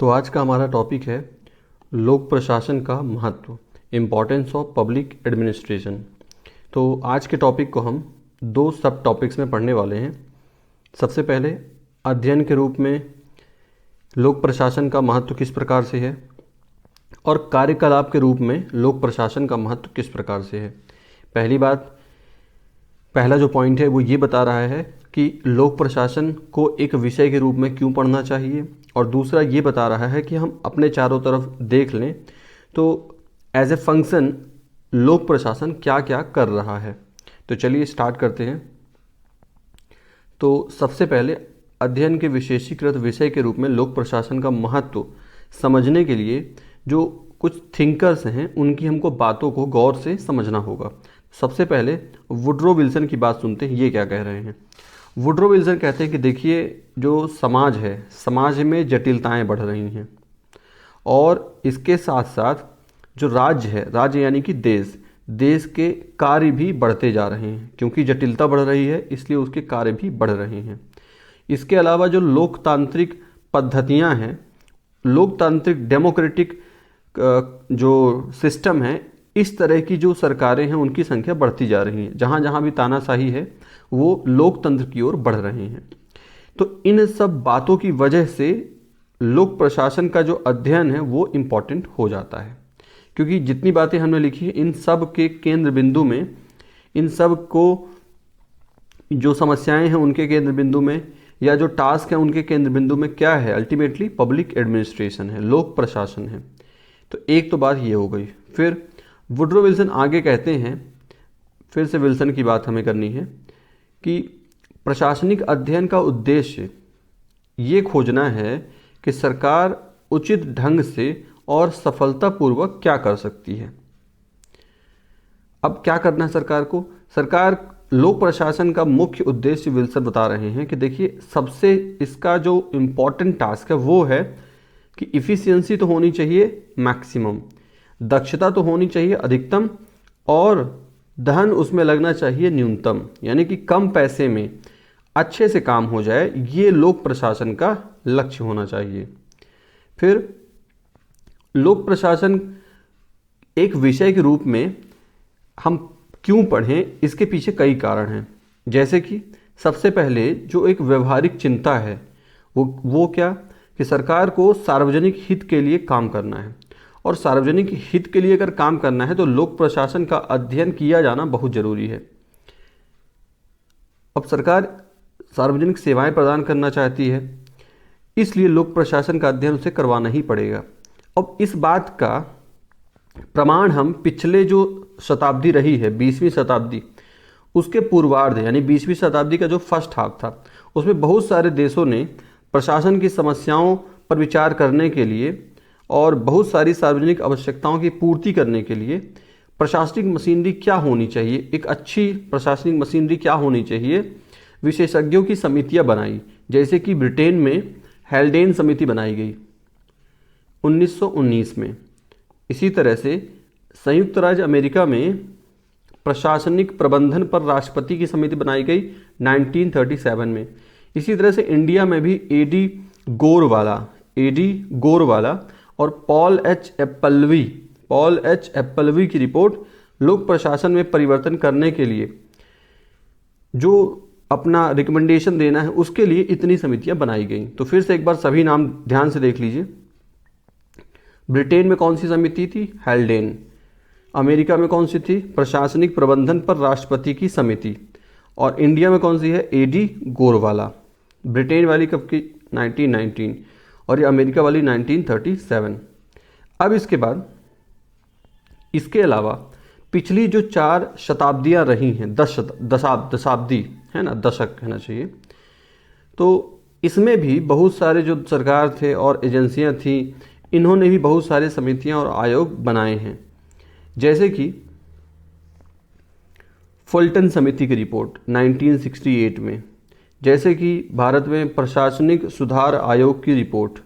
तो आज का हमारा टॉपिक है लोक प्रशासन का महत्व, इम्पॉर्टेंस ऑफ पब्लिक एडमिनिस्ट्रेशन। तो आज के टॉपिक को हम दो सब टॉपिक्स में पढ़ने वाले हैं। सबसे पहले अध्ययन के रूप में लोक प्रशासन का महत्व किस प्रकार से है और कार्यकलाप के रूप में लोक प्रशासन का महत्व किस प्रकार से है। पहला जो पॉइंट है वो ये बता रहा है कि लोक प्रशासन को एक विषय के रूप में क्यों पढ़ना चाहिए, और दूसरा ये बता रहा है कि हम अपने चारों तरफ देख लें तो एज ए फंक्शन लोक प्रशासन क्या क्या कर रहा है। तो चलिए स्टार्ट करते हैं। तो सबसे पहले अध्ययन के विशेषीकृत विषय के रूप में लोक प्रशासन का महत्व समझने के लिए जो कुछ थिंकर्स हैं उनकी हमको बातों को गौर से समझना होगा। सबसे पहले वुड्रो विल्सन की बात सुनते हैं, ये क्या कह रहे हैं। वुड्रो विल्सन कहते हैं कि देखिए, जो समाज है, समाज में जटिलताएं बढ़ रही हैं और इसके साथ साथ जो राज्य है, राज्य यानी कि देश के कार्य भी बढ़ते जा रहे हैं। क्योंकि जटिलता बढ़ रही है इसलिए उसके कार्य भी बढ़ रहे हैं। इसके अलावा जो लोकतांत्रिक पद्धतियां हैं, लोकतांत्रिक डेमोक्रेटिक जो सिस्टम है, इस तरह की जो सरकारें हैं उनकी संख्या बढ़ती जा रही है। जहाँ जहाँ भी तानाशाही है वो लोकतंत्र की ओर बढ़ रहे हैं। तो इन सब बातों की वजह से लोक प्रशासन का जो अध्ययन है वो इम्पॉर्टेंट हो जाता है। क्योंकि जितनी बातें हमने लिखी है इन सब के केंद्र बिंदु में, इन सब को जो समस्याएं हैं उनके केंद्र बिंदु में, या जो टास्क है उनके केंद्र बिंदु में क्या है, अल्टीमेटली पब्लिक एडमिनिस्ट्रेशन है, लोक प्रशासन है। तो एक तो बात ये हो गई। फिर वुड्रो विल्सन आगे कहते हैं, फिर से विल्सन की बात हमें करनी है कि प्रशासनिक अध्ययन का उद्देश्य ये खोजना है कि सरकार उचित ढंग से और सफलतापूर्वक क्या कर सकती है। अब क्या करना है सरकार को? सरकार लोक प्रशासन का मुख्य उद्देश्य विल्सन बता रहे हैं कि देखिए, सबसे इसका जो इम्पोर्टेंट टास्क है वो है कि इफ़िशियंसी तो होनी चाहिए मैक्सिमम, दक्षता तो होनी चाहिए अधिकतम, और धन उसमें लगना चाहिए न्यूनतम, यानी कि कम पैसे में अच्छे से काम हो जाए। ये लोक प्रशासन का लक्ष्य होना चाहिए। फिर लोक प्रशासन एक विषय के रूप में हम क्यों पढ़ें, इसके पीछे कई कारण हैं। जैसे कि सबसे पहले जो एक व्यवहारिक चिंता है वो क्या, कि सरकार को सार्वजनिक हित के लिए काम करना है, और सार्वजनिक हित के लिए अगर काम करना है तो लोक प्रशासन का अध्ययन किया जाना बहुत ज़रूरी है। अब सरकार सार्वजनिक सेवाएं प्रदान करना चाहती है, इसलिए लोक प्रशासन का अध्ययन उसे करवाना ही पड़ेगा। अब इस बात का प्रमाण हम पिछले जो शताब्दी रही है, 20वीं शताब्दी, उसके पूर्वार्ध यानी 20वीं शताब्दी का जो फर्स्ट हाफ था, उसमें बहुत सारे देशों ने प्रशासन की समस्याओं पर विचार करने के लिए और बहुत सारी सार्वजनिक आवश्यकताओं की पूर्ति करने के लिए प्रशासनिक मशीनरी क्या होनी चाहिए, एक अच्छी प्रशासनिक मशीनरी क्या होनी चाहिए, विशेषज्ञों की समितियां बनाई। जैसे कि ब्रिटेन में हेल्डेन समिति बनाई गई 1919 में। इसी तरह से संयुक्त राज्य अमेरिका में प्रशासनिक प्रबंधन पर राष्ट्रपति की समिति बनाई गई 1937 में। इसी तरह से इंडिया में भी एडी गोरवाला और पॉल एच एप्पलवी की रिपोर्ट लोक प्रशासन में परिवर्तन करने के लिए जो अपना रिकमेंडेशन देना है उसके लिए इतनी समितियां बनाई गई। तो फिर से एक बार सभी नाम ध्यान से देख लीजिए। ब्रिटेन में कौन सी समिति थी? हेल्डेन। अमेरिका में कौन सी थी? प्रशासनिक प्रबंधन पर राष्ट्रपति की समिति। और इंडिया में कौन सी है? एडी गोरवाला। ब्रिटेन वाली कब की? 1919, और ये अमेरिका वाली 1937। अब इसके बाद इसके अलावा पिछली जो 4 शताब्दियां रही हैं, दशाब्दी है ना, दशक कहना चाहिए, तो इसमें भी बहुत सारे जो सरकार थे और एजेंसियां थी, इन्होंने भी बहुत सारे समितियां और आयोग बनाए हैं। जैसे कि फुल्टन समिति की रिपोर्ट 1968 में, जैसे कि भारत में प्रशासनिक सुधार आयोग की रिपोर्ट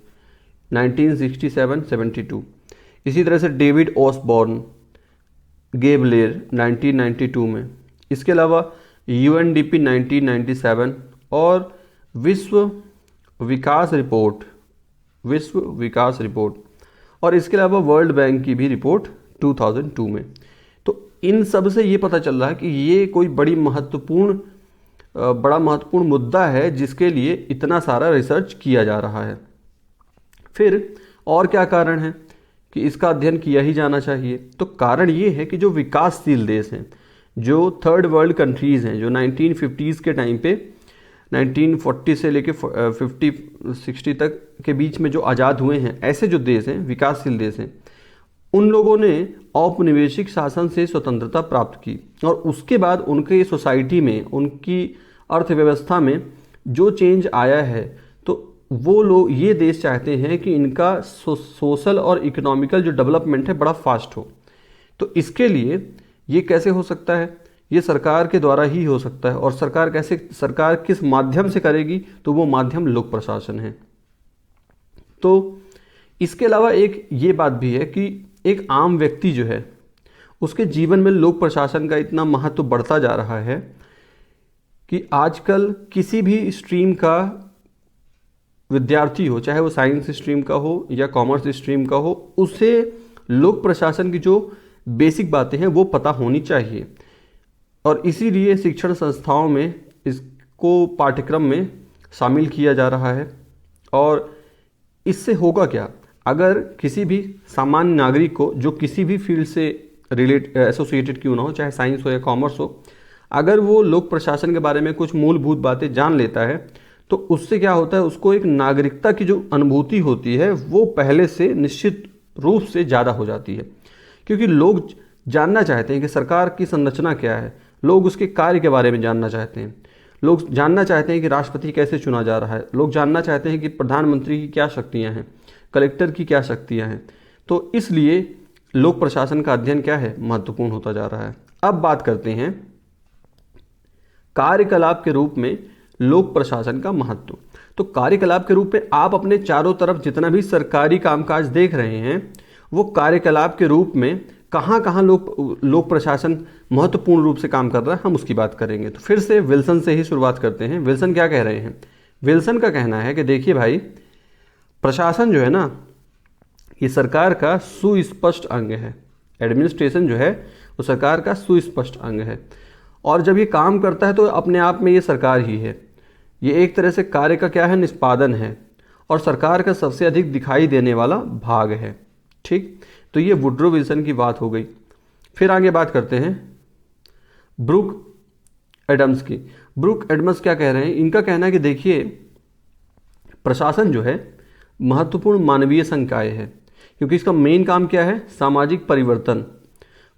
1967-72। इसी तरह से डेविड ऑसबॉर्न, गेबलेर 1992 में। इसके अलावा यूएनडीपी 1997 और विश्व विकास रिपोर्ट विश्व विकास रिपोर्ट, और इसके अलावा वर्ल्ड बैंक की भी रिपोर्ट 2002 में। तो इन सब से ये पता चल रहा है कि ये कोई बड़ा महत्वपूर्ण मुद्दा है जिसके लिए इतना सारा रिसर्च किया जा रहा है। फिर और क्या कारण है कि इसका अध्ययन किया ही जाना चाहिए? तो कारण ये है कि जो विकासशील देश हैं, जो थर्ड वर्ल्ड कंट्रीज़ हैं, जो 1950s के टाइम पे 1940 से लेके 50-60 तक के बीच में जो आज़ाद हुए हैं, ऐसे जो देश हैं, विकासशील देश हैं, उन लोगों ने औपनिवेशिक शासन से स्वतंत्रता प्राप्त की और उसके बाद उनके सोसाइटी में, उनकी अर्थव्यवस्था में जो चेंज आया है, तो वो लोग, ये देश चाहते हैं कि इनका सोशल और इकोनॉमिकल जो डेवलपमेंट है बड़ा फास्ट हो। तो इसके लिए ये कैसे हो सकता है? ये सरकार के द्वारा ही हो सकता है। और सरकार किस माध्यम से करेगी? तो वो माध्यम लोक प्रशासन है। तो इसके अलावा एक ये बात भी है कि एक आम व्यक्ति जो है, उसके जीवन में लोक प्रशासन का इतना महत्व बढ़ता जा रहा है कि आजकल किसी भी स्ट्रीम का विद्यार्थी हो, चाहे वो साइंस स्ट्रीम का हो या कॉमर्स स्ट्रीम का हो, उसे लोक प्रशासन की जो बेसिक बातें हैं वो पता होनी चाहिए। और इसीलिए शिक्षण संस्थाओं में इसको पाठ्यक्रम में शामिल किया जा रहा है। और इससे होगा क्या? अगर किसी भी सामान्य नागरिक को, जो किसी भी फील्ड से एसोसिएटेड क्यों ना हो, चाहे साइंस हो या कॉमर्स हो, अगर वो लोक प्रशासन के बारे में कुछ मूलभूत बातें जान लेता है, तो उससे क्या होता है, उसको एक नागरिकता की जो अनुभूति होती है वो पहले से निश्चित रूप से ज़्यादा हो जाती है। क्योंकि लोग जानना चाहते हैं कि सरकार की संरचना क्या है, लोग उसके कार्य के बारे में जानना चाहते हैं, लोग जानना चाहते हैं कि राष्ट्रपति कैसे चुना जा रहा है, लोग जानना चाहते हैं कि प्रधानमंत्री की क्या शक्तियां हैं, कलेक्टर की क्या शक्तियां हैं। तो इसलिए लोक प्रशासन का अध्ययन क्या है, महत्वपूर्ण होता जा रहा है। अब बात करते हैं कार्यकलाप के रूप में लोक प्रशासन का महत्व। तो कार्यकलाप के रूप में आप अपने चारों तरफ जितना भी सरकारी कामकाज देख रहे हैं, वो कार्यकलाप के रूप में कहाँ कहाँ लोक प्रशासन महत्वपूर्ण रूप से काम कर रहा है, हम उसकी बात करेंगे। तो फिर से विल्सन से ही शुरुआत करते हैं। विल्सन क्या कह रहे हैं? विल्सन का कहना है कि देखिए भाई, प्रशासन जो है ना, ये सरकार का सुस्पष्ट अंग है। एडमिनिस्ट्रेशन जो है वो सरकार का सुस्पष्ट अंग है, और जब ये काम करता है तो अपने आप में ये सरकार ही है। ये एक तरह से कार्य का क्या है, निष्पादन है, और सरकार का सबसे अधिक दिखाई देने वाला भाग है। ठीक, तो ये वुड्रो विल्सन की बात हो गई। फिर आगे बात करते हैं ब्रूक एडम्स की। ब्रूक एडम्स क्या कह रहे हैं? इनका कहना है कि देखिए, प्रशासन जो है महत्वपूर्ण मानवीय संकाय है, क्योंकि इसका मेन काम क्या है, सामाजिक परिवर्तन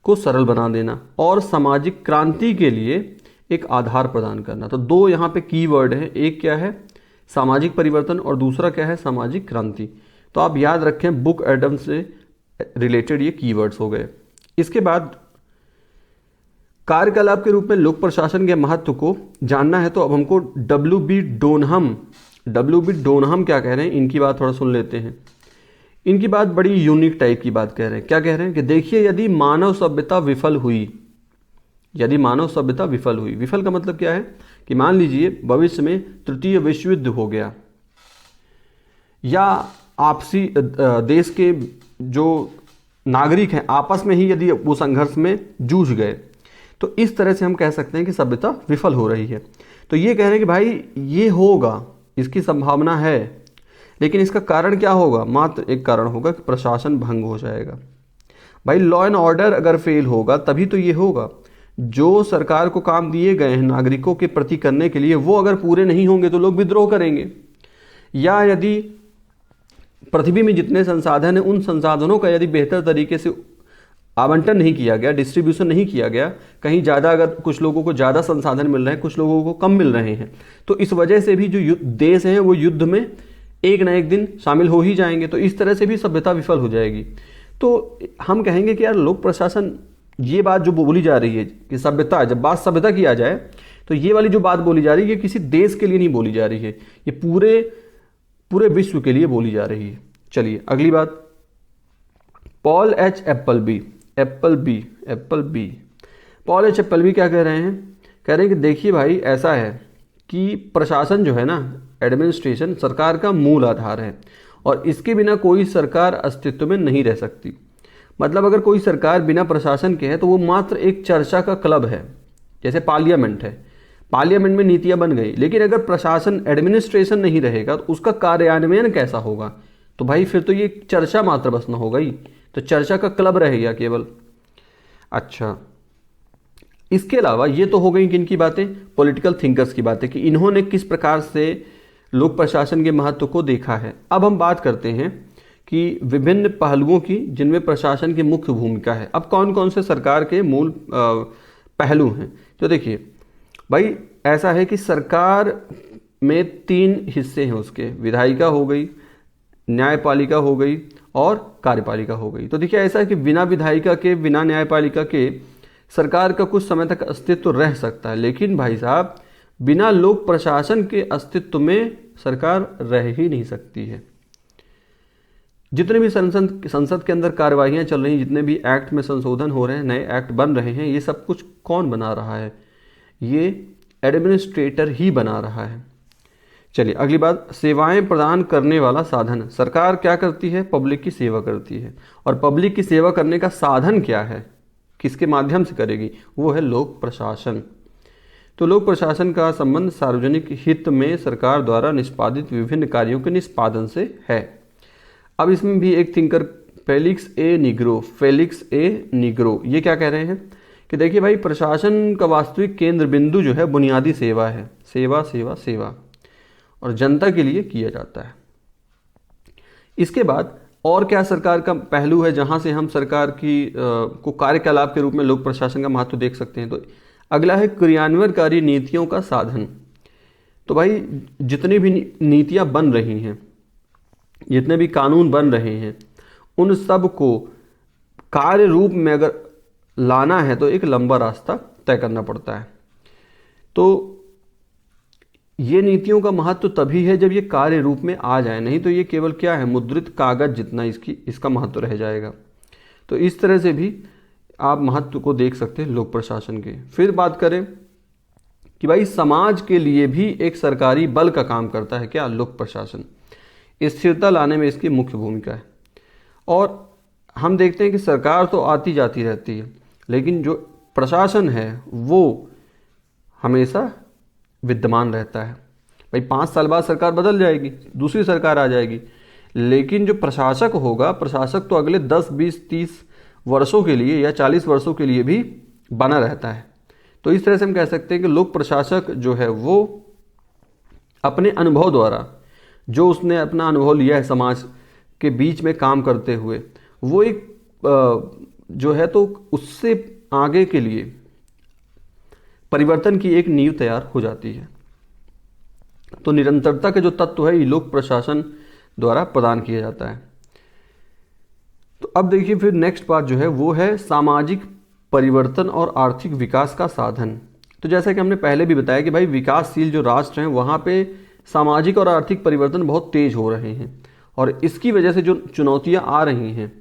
को सरल बना देना और सामाजिक क्रांति के लिए एक आधार प्रदान करना। तो दो यहाँ पे कीवर्ड है, एक क्या है, सामाजिक परिवर्तन, और दूसरा क्या है, सामाजिक क्रांति। तो आप याद रखें, बुक एडम्स से रिलेटेड ये कीवर्ड्स हो गए। इसके बाद कार्यकलाप के रूप में लोक प्रशासन के महत्व को जानना है, तो अब हमको डब्ल्यू बी डोनहम क्या कह रहे हैं, इनकी बात थोड़ा सुन लेते हैं। इनकी बात बड़ी यूनिक टाइप की बात कह रहे हैं। क्या कह रहे हैं कि देखिए, यदि मानव सभ्यता विफल हुई, विफल का मतलब क्या है कि मान लीजिए भविष्य में तृतीय विश्व युद्ध हो गया, या आपसी देश के जो नागरिक हैं आपस में ही यदि वो संघर्ष में जूझ गए, तो इस तरह से हम कह सकते हैं कि सभ्यता विफल हो रही है। तो ये कह रहे हैं कि भाई ये होगा, इसकी संभावना है, लेकिन इसका कारण क्या होगा? मात्र एक कारण होगा कि प्रशासन भंग हो जाएगा। भाई लॉ एंड ऑर्डर अगर फेल होगा तभी तो ये होगा। जो सरकार को काम दिए गए हैं नागरिकों के प्रति करने के लिए, वो अगर पूरे नहीं होंगे तो लोग विद्रोह करेंगे। या यदि पृथ्वी में जितने संसाधन हैं, उन संसाधनों का यदि बेहतर तरीके से आवंटन नहीं किया गया, डिस्ट्रीब्यूशन नहीं किया गया, कहीं ज़्यादा, अगर कुछ लोगों को ज़्यादा संसाधन मिल रहे हैं, कुछ लोगों को कम मिल रहे हैं, तो इस वजह से भी जो देश हैं वो युद्ध में एक ना एक दिन शामिल हो ही जाएंगे। तो इस तरह से भी सभ्यता विफल हो जाएगी। तो हम कहेंगे कि यार लोक प्रशासन, ये बात जो बोली जा रही है कि सभ्यता, जब बात सभ्यता की आ जाए, तो ये वाली जो बात बोली जा रही है ये किसी देश के लिए नहीं बोली जा रही है, ये पूरे विश्व के लिए बोली जा रही है। चलिए अगली बात, पॉल एच एप्पलबी क्या कह रहे हैं? कह रहे हैं कि देखिए भाई, ऐसा है कि प्रशासन जो है ना, एडमिनिस्ट्रेशन सरकार का मूल आधार है, और इसके बिना कोई सरकार अस्तित्व में नहीं रह सकती। मतलब अगर कोई सरकार बिना प्रशासन के है तो वो मात्र एक चर्चा का क्लब है। जैसे पार्लियामेंट है, पार्लियामेंट में नीतियां बन गई, लेकिन अगर प्रशासन एडमिनिस्ट्रेशन नहीं रहेगा तो उसका कार्यान्वयन कैसा होगा? तो भाई फिर तो ये चर्चा मात्र बस न हो गई, तो चर्चा का क्लब रहेगा केवल। अच्छा, इसके अलावा ये तो हो गई किनकी बातें? पॉलिटिकल थिंकर्स की बातें, कि इन्होंने किस प्रकार से लोक प्रशासन के महत्व को देखा है। अब हम बात करते हैं कि विभिन्न पहलुओं की जिनमें प्रशासन की मुख्य भूमिका है। अब कौन कौन से सरकार के मूल पहलू हैं? तो देखिए भाई, ऐसा है कि सरकार में 3 हिस्से हैं उसके, विधायिका हो गई, न्यायपालिका हो गई और कार्यपालिका हो गई। तो देखिए ऐसा है कि बिना विधायिका के, बिना न्यायपालिका के सरकार का कुछ समय तक अस्तित्व रह सकता है, लेकिन भाई साहब बिना लोक प्रशासन के अस्तित्व में सरकार रह ही नहीं सकती है। जितने भी संसद के अंदर कार्यवाहियां चल रही हैं, जितने भी एक्ट में संशोधन हो रहे हैं, नए एक्ट बन रहे हैं, ये सब कुछ कौन बना रहा है? ये एडमिनिस्ट्रेटर ही बना रहा है। चलिए अगली बात, सेवाएं प्रदान करने वाला साधन। सरकार क्या करती है? पब्लिक की सेवा करती है। और पब्लिक की सेवा करने का साधन क्या है? किसके माध्यम से करेगी? वो है लोक प्रशासन। तो लोक प्रशासन का संबंध सार्वजनिक हित में सरकार द्वारा निष्पादित विभिन्न कार्यों के निष्पादन से है। अब इसमें भी एक थिंकर फेलिक्स ए निग्रो ये क्या कह रहे हैं कि देखिए भाई, प्रशासन का वास्तविक केंद्र बिंदु जो है बुनियादी सेवा है। सेवा सेवा सेवा, और जनता के लिए किया जाता है। इसके बाद और क्या सरकार का पहलू है जहां से हम सरकार की को कार्यकलाप के रूप में लोक प्रशासन का महत्व देख सकते हैं? तो अगला है क्रियान्वयनकारी नीतियों का साधन। तो भाई जितनी भी नीतियां बन रही हैं, जितने भी कानून बन रहे हैं, उन सब को कार्य रूप में अगर लाना है तो एक लंबा रास्ता तय करना पड़ता है। तो ये नीतियों का महत्व तभी है जब ये कार्य रूप में आ जाए, नहीं तो ये केवल क्या है, मुद्रित कागज जितना इसका महत्व रह जाएगा। तो इस तरह से भी आप महत्व को देख सकते हैं लोक प्रशासन के। फिर बात करें कि भाई समाज के लिए भी एक सरकारी बल का काम करता है क्या? लोक प्रशासन। स्थिरता लाने में इसकी मुख्य भूमिका है। और हम देखते हैं कि सरकार तो आती जाती रहती है, लेकिन जो प्रशासन है वो हमेशा विद्यमान रहता है। भाई 5 साल बाद सरकार बदल जाएगी, दूसरी सरकार आ जाएगी, लेकिन जो प्रशासक होगा, प्रशासक तो अगले 10, 20, 30 वर्षों के लिए या 40 वर्षों के लिए भी बना रहता है। तो इस तरह से हम कह सकते हैं कि लोक प्रशासक जो है वो अपने अनुभव द्वारा, जो उसने अपना अनुभव लिया है समाज के बीच में काम करते हुए, वो एक जो है तो उससे आगे के लिए परिवर्तन की एक नींव तैयार हो जाती है। तो निरंतरता के जो तत्व है ये लोक प्रशासन द्वारा प्रदान किया जाता है। तो अब देखिए फिर नेक्स्ट बात जो है वो है सामाजिक परिवर्तन और आर्थिक विकास का साधन। तो जैसा कि हमने पहले भी बताया कि भाई विकासशील जो राष्ट्र हैं वहाँ पे सामाजिक और आर्थिक परिवर्तन बहुत तेज हो रहे हैं, और इसकी वजह से जो चुनौतियाँ आ रही हैं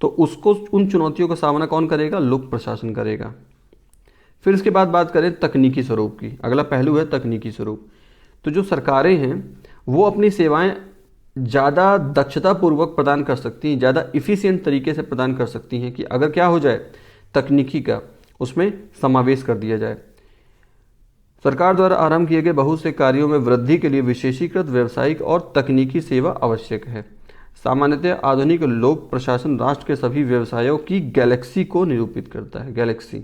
तो उसको, उन चुनौतियों का सामना कौन करेगा? लोक प्रशासन करेगा। फिर इसके बाद बात करें तकनीकी स्वरूप की। अगला पहलू है तकनीकी स्वरूप। तो जो सरकारें हैं वो अपनी सेवाएं ज़्यादा दक्षतापूर्वक प्रदान कर सकती हैं, ज़्यादा इफ़िशिएंट तरीके से प्रदान कर सकती हैं कि अगर क्या हो जाए, तकनीकी का उसमें समावेश कर दिया जाए। सरकार द्वारा आरंभ किए गए बहुत से कार्यों में वृद्धि के लिए विशेषीकृत व्यावसायिक और तकनीकी सेवा आवश्यक है। सामान्यतः आधुनिक लोक प्रशासन राष्ट्र के सभी व्यवसायों की गैलेक्सी को निरूपित करता है। गैलेक्सी,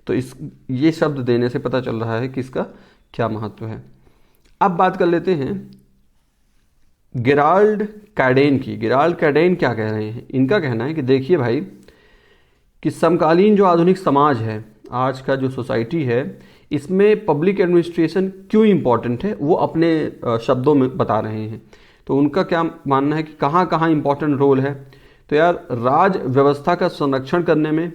तो ये शब्द देने से पता चल रहा है कि इसका क्या महत्व है। अब बात कर लेते हैं गेराल्ड कैडेन की। गेराल्ड कैडेन क्या कह रहे हैं? इनका कहना है कि देखिए भाई, कि समकालीन जो आधुनिक समाज है, आज का जो सोसाइटी है, इसमें पब्लिक एडमिनिस्ट्रेशन क्यों इम्पॉर्टेंट है वो अपने शब्दों में बता रहे हैं। तो उनका क्या मानना है कि कहाँ कहाँ इम्पॉर्टेंट रोल है? तो यार, राज व्यवस्था का संरक्षण करने में,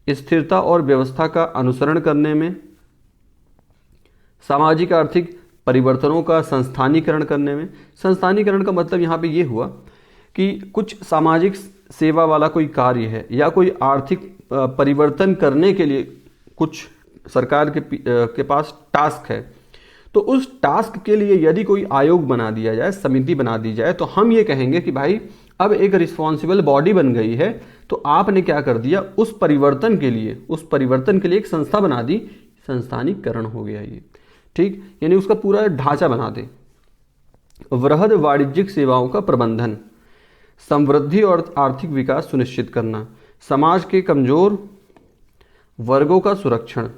स्थिरता और व्यवस्था का अनुसरण करने में, सामाजिक आर्थिक परिवर्तनों का संस्थानीकरण करने में। संस्थानीकरण का मतलब यहाँ पे ये हुआ कि कुछ सामाजिक सेवा वाला कोई कार्य है या कोई आर्थिक परिवर्तन करने के लिए कुछ सरकार के पास टास्क है, तो उस टास्क के लिए यदि कोई आयोग बना दिया जाए, समिति बना दी जाए, तो हम ये कहेंगे कि भाई अब एक रिस्पॉन्सिबल बॉडी बन गई है, तो आपने क्या कर दिया, उस परिवर्तन के लिए एक संस्था बना दी, संस्थानीकरण हो गया ये, ठीक, यानी उसका पूरा ढांचा बना दे। वृहद वाणिज्यिक सेवाओं का प्रबंधन, समृद्धि और आर्थिक विकास सुनिश्चित करना, समाज के कमजोर वर्गों का सुरक्षण,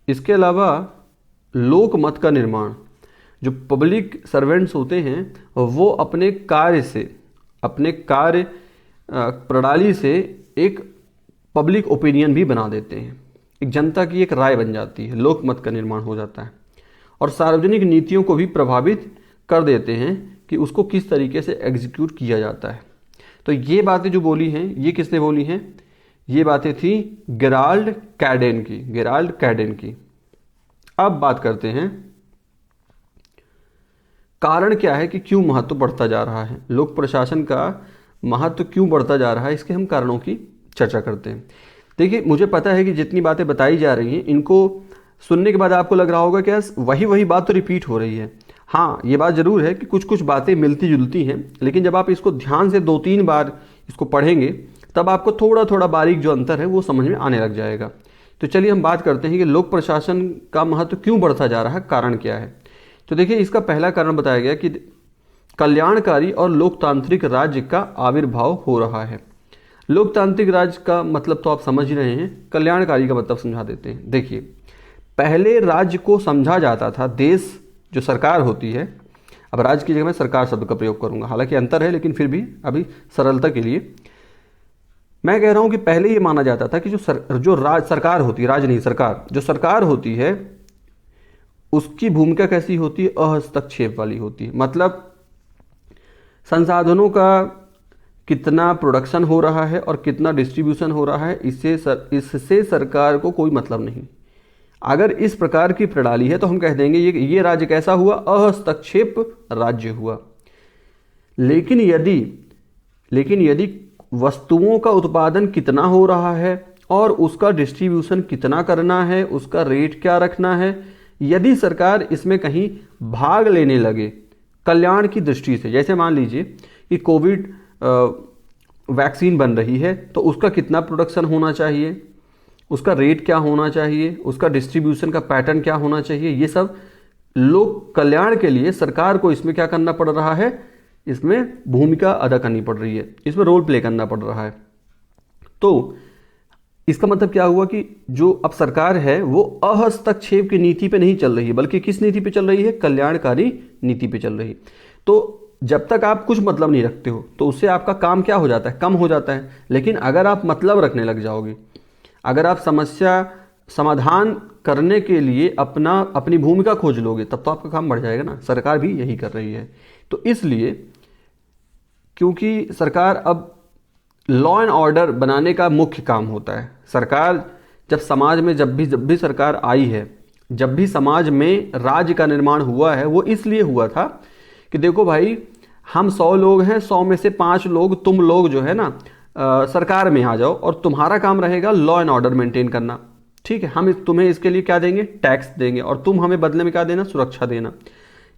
इसके अलावा लोकमत का निर्माण। जो पब्लिक सर्वेंट्स होते हैं वो अपने कार्य प्रणाली से एक पब्लिक ओपिनियन भी बना देते हैं, एक जनता की एक राय बन जाती है, लोकमत का निर्माण हो जाता है, और सार्वजनिक नीतियों को भी प्रभावित कर देते हैं कि उसको किस तरीके से एग्जीक्यूट किया जाता है। तो ये बातें जो बोली हैं, ये किसने बोली हैं, ये बातें थी गेराल्ड कैडेन की। अब बात करते हैं कारण क्या है कि क्यों महत्व बढ़ता जा रहा है, लोक प्रशासन का महत्व क्यों बढ़ता जा रहा है, इसके हम कारणों की चर्चा करते हैं। देखिए, मुझे पता है कि जितनी बातें बताई जा रही हैं, इनको सुनने के बाद आपको लग रहा होगा कि वही बात तो रिपीट हो रही है। हाँ, ये बात ज़रूर है कि कुछ बातें मिलती जुलती हैं, लेकिन जब आप इसको ध्यान से 2-3 बार इसको पढ़ेंगे तब आपको थोड़ा बारीक जो अंतर है वो समझ में आने लग जाएगा। तो चलिए हम बात करते हैं कि लोक प्रशासन का महत्व क्यों बढ़ता जा रहा है, कारण क्या है। तो देखिए, इसका पहला कारण बताया गया कि कल्याणकारी और लोकतांत्रिक राज्य का आविर्भाव हो रहा है। लोकतांत्रिक राज्य का मतलब तो आप समझ ही रहे हैं, कल्याणकारी का मतलब समझा देते हैं। देखिए, पहले राज्य को समझा जाता था, देश जो सरकार होती है, अब राज्य की जगह मैं सरकार शब्द का प्रयोग करूंगा, हालांकि अंतर है लेकिन फिर भी अभी सरलता के लिए मैं कह रहा हूं कि पहले ये माना जाता था कि जो सरकार होती है, राज्य नहीं सरकार, जो सरकार होती है उसकी भूमिका कैसी होती है, अहस्तक्षेप वाली होती है। मतलब संसाधनों का कितना प्रोडक्शन हो रहा है और कितना डिस्ट्रीब्यूशन हो रहा है, इससे सरकार को कोई मतलब नहीं। अगर इस प्रकार की प्रणाली है तो हम कह देंगे ये राज्य कैसा हुआ, अहस्तक्षेप राज्य हुआ। लेकिन यदि वस्तुओं का उत्पादन कितना हो रहा है और उसका डिस्ट्रीब्यूशन कितना करना है, उसका रेट क्या रखना है, यदि सरकार इसमें कहीं भाग लेने लगे कल्याण की दृष्टि से, जैसे मान लीजिए कि कोविड वैक्सीन बन रही है तो उसका कितना प्रोडक्शन होना चाहिए, उसका रेट क्या होना चाहिए, उसका डिस्ट्रीब्यूशन का पैटर्न क्या होना चाहिए, ये सब लोक कल्याण के लिए सरकार को इसमें क्या करना पड़ रहा है, इसमें भूमिका अदा करनी पड़ रही है, इसमें रोल प्ले करना पड़ रहा है। तो इसका मतलब क्या हुआ कि जो अब सरकार है वो अहस्तक्षेप की नीति पे नहीं चल रही है, बल्कि किस नीति पे चल रही है, कल्याणकारी नीति पे चल रही है। तो जब तक आप कुछ मतलब नहीं रखते हो तो उससे आपका काम क्या हो जाता है, कम हो जाता है। लेकिन अगर आप मतलब रखने लग जाओगे, अगर आप समस्या समाधान करने के लिए अपनी भूमिका खोज लोगे, तब तो आपका काम बढ़ जाएगा ना। सरकार भी यही कर रही है। तो इसलिए क्योंकि सरकार अब लॉ एंड ऑर्डर बनाने का मुख्य काम होता है। सरकार जब समाज में जब भी सरकार आई है, जब भी समाज में राज्य का निर्माण हुआ है, वो इसलिए हुआ था कि देखो भाई, हम 100 लोग हैं, 100 में से 5 लोग तुम लोग जो है ना सरकार में आ जाओ और तुम्हारा काम रहेगा लॉ एंड ऑर्डर मेंटेन करना, ठीक है। हम तुम्हें इसके लिए क्या देंगे, टैक्स देंगे, और तुम हमें बदले में क्या देना, सुरक्षा देना।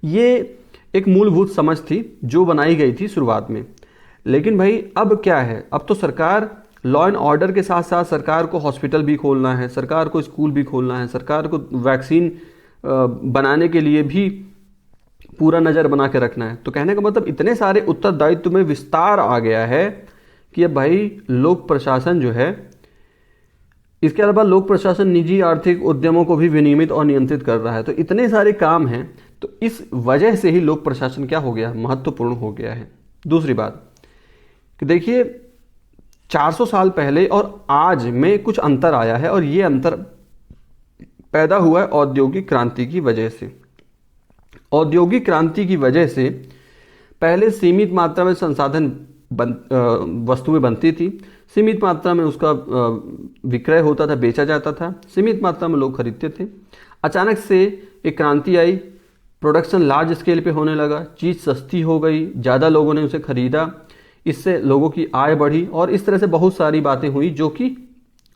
ये एक मूलभूत समझ थी जो बनाई गई थी शुरुआत में। लेकिन भाई अब क्या है, अब तो सरकार लॉ एंड ऑर्डर के साथ साथ सरकार को हॉस्पिटल भी खोलना है, सरकार को स्कूल भी खोलना है, सरकार को वैक्सीन बनाने के लिए भी पूरा नज़र बना के रखना है। तो कहने का मतलब इतने सारे उत्तरदायित्व में विस्तार आ गया है कि अब भाई लोक प्रशासन जो है, इसके अलावा लोक प्रशासन निजी आर्थिक उद्यमों को भी विनियमित और नियंत्रित कर रहा है। तो इतने सारे काम हैं, तो इस वजह से ही लोक प्रशासन क्या हो गया, महत्वपूर्ण हो गया है। दूसरी बात कि देखिए 400 साल पहले और आज में कुछ अंतर आया है, और ये अंतर पैदा हुआ है औद्योगिक क्रांति की वजह से। औद्योगिक क्रांति की वजह से पहले सीमित मात्रा में संसाधन वस्तुएं बनती थी, सीमित मात्रा में उसका विक्रय होता था, बेचा जाता था, सीमित मात्रा में लोग खरीदते थे। अचानक से एक क्रांति आई, प्रोडक्शन लार्ज स्केल पे होने लगा, चीज़ सस्ती हो गई, ज़्यादा लोगों ने उसे खरीदा, इससे लोगों की आय बढ़ी, और इस तरह से बहुत सारी बातें हुई जो कि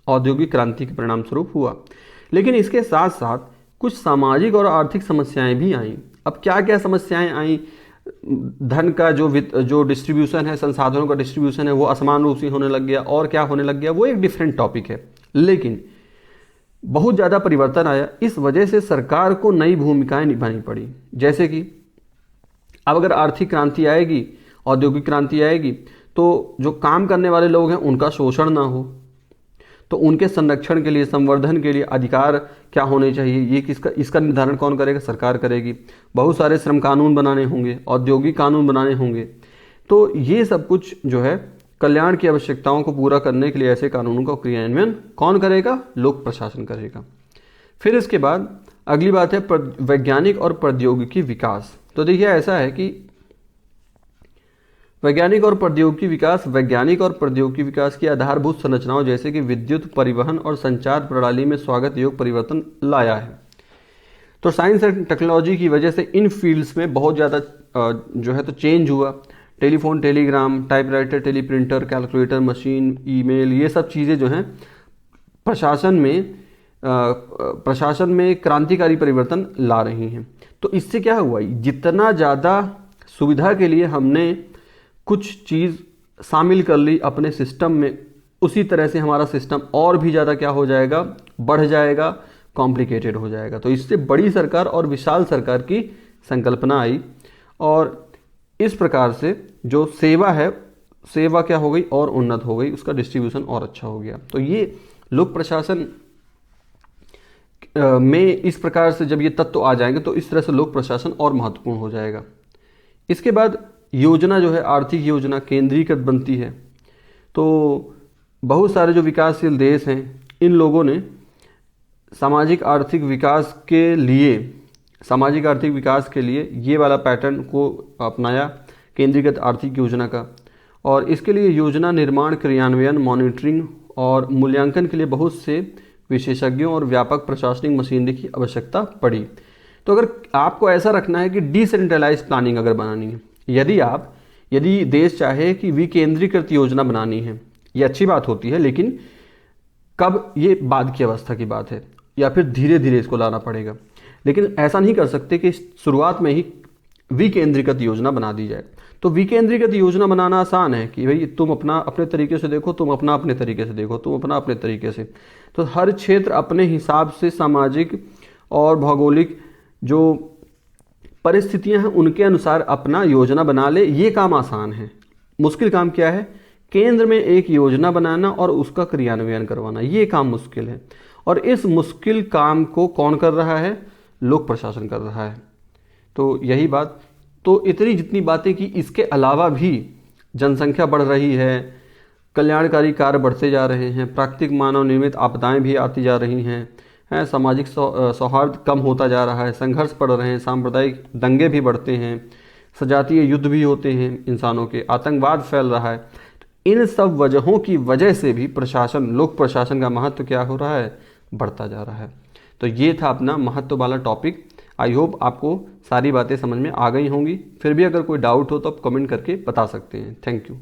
औद्योगिक क्रांति के परिणाम स्वरूप हुआ। लेकिन इसके साथ साथ कुछ सामाजिक और आर्थिक समस्याएं भी आईं। अब क्या क्या समस्याएं आईं? धन का जो डिस्ट्रीब्यूशन है, संसाधनों का डिस्ट्रीब्यूशन है, वो असमान रूप से होने लग गया। और क्या होने लग गया, वो एक डिफरेंट टॉपिक है। लेकिन बहुत ज़्यादा परिवर्तन आया। इस वजह से सरकार को नई भूमिकाएं निभानी पड़ी। जैसे कि अब अगर आर्थिक क्रांति आएगी, औद्योगिक क्रांति आएगी, तो जो काम करने वाले लोग हैं उनका शोषण ना हो, तो उनके संरक्षण के लिए, संवर्धन के लिए अधिकार क्या होने चाहिए, ये इसका निर्धारण कौन करेगा? सरकार करेगी। बहुत सारे श्रम कानून बनाने होंगे, औद्योगिक कानून बनाने होंगे। तो ये सब कुछ जो है कल्याण की आवश्यकताओं को पूरा करने के लिए ऐसे कानूनों का क्रियान्वयन कौन करेगा? लोक प्रशासन करेगा। फिर इसके बाद अगली बात है वैज्ञानिक और प्रौद्योगिकी विकास। तो देखिए ऐसा है कि वैज्ञानिक और प्रौद्योगिकी विकास की आधारभूत संरचनाओं जैसे कि विद्युत, परिवहन और संचार प्रणाली में स्वागत योग्य परिवर्तन लाया है। तो साइंस एंड टेक्नोलॉजी की वजह से इन फील्ड्स में बहुत ज़्यादा जो है तो चेंज हुआ। Telephone, Telegram, typewriter, teleprinter, calculator, machine, email, ये सब चीज़ें जो हैं प्रशासन में क्रांतिकारी परिवर्तन ला रही हैं। तो इससे क्या हुआ, जितना ज़्यादा सुविधा के लिए हमने कुछ चीज़ शामिल कर ली अपने सिस्टम में, उसी तरह से हमारा सिस्टम और भी ज़्यादा क्या हो जाएगा, बढ़ जाएगा, कॉम्प्लिकेटेड हो जाएगा। तो इससे बड़ी सरकार और विशाल सरकार की संकल्पना आई और इस प्रकार से जो सेवा है, सेवा क्या हो गई, और उन्नत हो गई, उसका डिस्ट्रीब्यूशन और अच्छा हो गया। तो ये लोक प्रशासन में इस प्रकार से जब ये तत्व आ जाएंगे तो इस तरह से लोक प्रशासन और महत्वपूर्ण हो जाएगा। इसके बाद योजना जो है, आर्थिक योजना केंद्रीकृत बनती है। तो बहुत सारे जो विकासशील देश हैं, इन लोगों ने सामाजिक आर्थिक विकास के लिए ये वाला पैटर्न को अपनाया, केंद्रीकृत आर्थिक योजना का। और इसके लिए योजना निर्माण, क्रियान्वयन, मॉनिटरिंग और मूल्यांकन के लिए बहुत से विशेषज्ञों और व्यापक प्रशासनिक मशीनरी की आवश्यकता पड़ी। तो अगर आपको ऐसा रखना है कि डिसेंट्रलाइज प्लानिंग अगर बनानी है, यदि देश चाहे कि विकेंद्रीकृत योजना बनानी है, ये अच्छी बात होती है, लेकिन कब, ये बाद की अवस्था की बात है, या फिर धीरे धीरे इसको लाना पड़ेगा। लेकिन ऐसा नहीं कर सकते कि शुरुआत में ही विकेंद्रीकृत योजना बना दी जाए। तो विकेंद्रीकृत योजना बनाना आसान है कि भाई तुम अपने तरीके से देखो, तुम अपने तरीके से देखो, तुम अपने तरीके से। तो हर क्षेत्र अपने हिसाब से सामाजिक और भौगोलिक जो परिस्थितियां हैं उनके अनुसार अपना योजना बना ले। ये काम आसान है। मुश्किल काम क्या है? केंद्र में एक योजना बनाना और उसका क्रियान्वयन करवाना, ये काम मुश्किल है। और इस मुश्किल काम को कौन कर रहा है? लोक प्रशासन कर रहा है। तो यही बात, तो इतनी जितनी बातें कि इसके अलावा भी जनसंख्या बढ़ रही है, कल्याणकारी कार्य बढ़ते जा रहे हैं, प्राकृतिक मानव निर्मित आपदाएं भी आती जा रही हैं, सामाजिक सौहार्द कम होता जा रहा है, संघर्ष बढ़ रहे हैं, सांप्रदायिक दंगे भी बढ़ते हैं, सजातीय युद्ध भी होते हैं इंसानों के, आतंकवाद फैल रहा है। इन सब वजहों की वजह से भी लोक प्रशासन का महत्व क्या हो रहा है? बढ़ता जा रहा है। तो ये था अपना महत्व वाला टॉपिक। आई होप आपको सारी बातें समझ में आ गई होंगी। फिर भी अगर कोई डाउट हो तो आप कमेंट करके बता सकते हैं। Thank you.